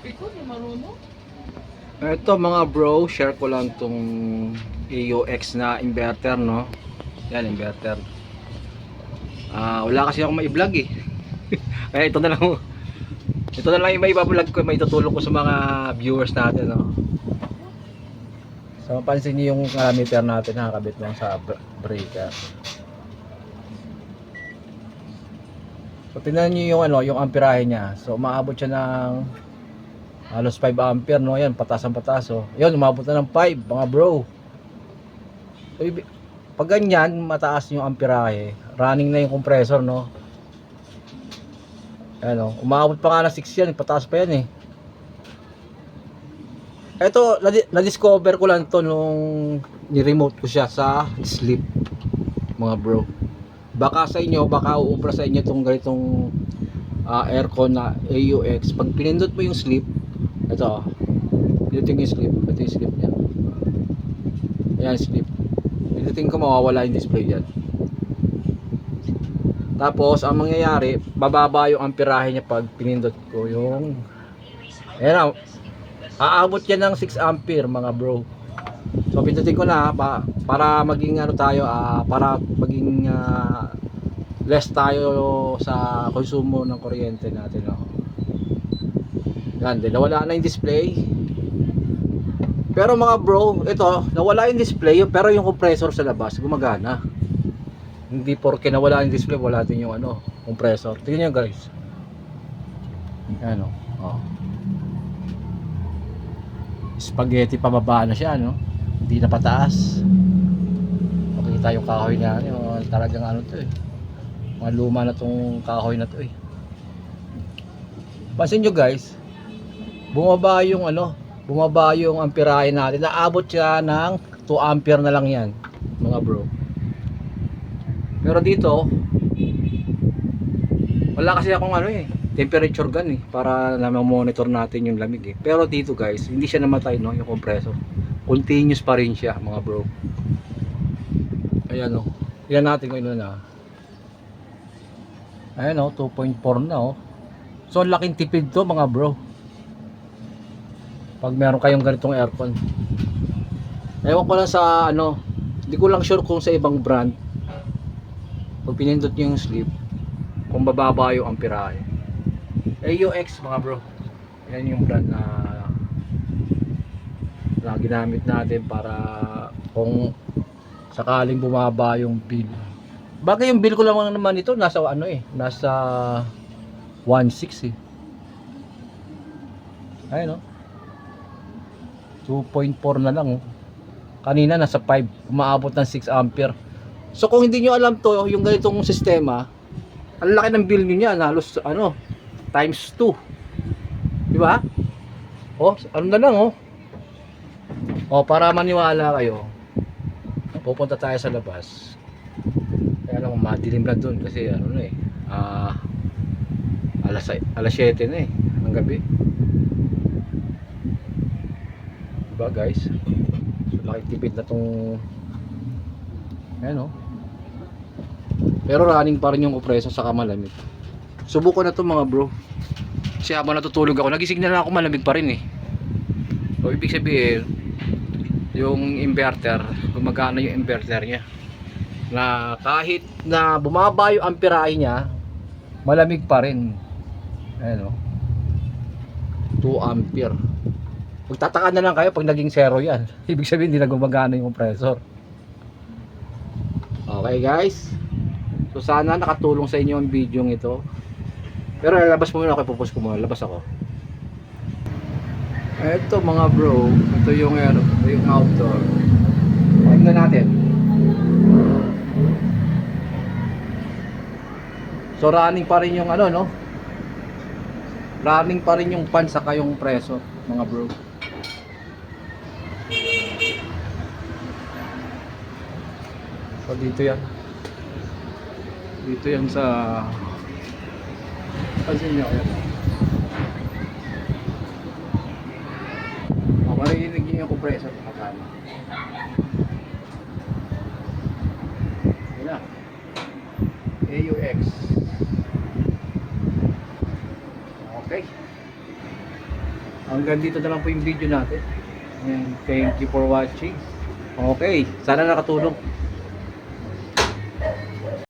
Ikaw di marunong? Ito mga bro, share ko lang tong AUX na inverter, no? Yan, inverter. Wala kasi ako mai-vlog eh. Kaya ito na lang yung maibablog ko, may tutulong ko sa mga viewers natin, no? So mapansin niyo yung meter natin nakakabit lang sa breaker. So tingnan niyo yung yung amperahe niya. So umaabot siya ng halos 5 ampere, no? Yan, pataas ang pataas, oh. Yan, umabot na ng 5, mga bro. So, pag ganyan, mataas yung amperahe, running na yung compressor, no? Ayan, oh. Umabot pa nga ng 6 yan, pataas pa yan, eh. Ito, na-discover ko lang to nung ni-remote ko siya sa sleep, mga bro. Baka sa inyo, baka uubra sa inyo tong ganitong aircon na AUX. Pag pinindot mo yung sleep, ito, pinutin yung sleep. Ito yung sleep niya. Ayan, sleep. Pinutin ko, mawawala yung display dyan. Tapos, ang mangyayari, bababa yung amperahe niya pag pinindot ko yung... Ayan, aabot yan ng 6 ampere, mga bro. So, pindutin ko na para maging tayo, para maging less tayo sa konsumo ng kuryente natin, no? Yan, nawala na yung display. Pero mga bro, ito, nawala yung display, pero yung compressor sa labas gumagana. Hindi porke nawala yung display, wala din yung compressor. Tingnan nyo guys. Yan, oh. Spaghetti pababa na siya, no? Hindi na pataas. Makikita yung kahoy na talagang to eh. Mga luma na tong kahoy na to eh. Pansin nyo guys, bumaba yung amperahe natin. Naabot siya ng 2 ampere na lang yan, mga bro. Pero dito, wala kasi akong temperature gun eh, para na monitor natin yung lamig eh. Pero dito guys, hindi siya namatay, no, yung compressor. Continuous pa rin siya, mga bro. Ayan, yan natin kung ino na. Ayan, 2.4 na, So ang laking tipid to, mga bro, pag meron kayong ganitong aircon. Ewan ko lang sa hindi ko lang sure kung sa ibang brand, pag pinindot nyo yung sleep, kung bababa yung amperahe. AUX, mga bro, yan yung brand na ginamit natin para kung sakaling bumaba yung bill. Bagay yung bill ko lang naman ito nasa nasa 1.6 eh. Ayun, 2.4 na lang, kanina nasa 5, umaabot ng 6 ampere. So kung hindi nyo alam to, yung ganitong sistema, ang laki ng bill niyo niyan, halos times 2. Di ba? Na lang. Para maniwala kayo, pupunta tayo sa labas. Kaya lang madilim na doon kasi alas 7 na eh ng gabi. Diba guys? So laki tipid na tong pero running pa rin yung compressor sa malamig. Subukan na to, mga bro. Kasi habang natutulog ako, nagising na ako, malamig pa rin eh. So ibig sabihin, yung inverter, gumagana yung inverter nya, na kahit na bumaba yung amperahe nya, malamig pa rin. Ayan, 2 ampere. Magtataka na lang kayo pag naging 0 yan. Ibig sabihin hindi na gumagana yung compressor. Okay guys, so sana nakatulong sa inyo ang video ito. Pero lalabas mo muna ako, ipopost ko muna, labas ako. Ito mga bro, ito yung outdoor. Tingnan natin. So running pa rin yung running pa rin yung fan saka yung compressor, mga bro. So dito yan sa pansin nyo, marinig nyo yung compressor magkano. Yun na, AUX. Okay, hanggang dito na lang po yung video natin. And thank you for watching. Okay, sana nakatulong.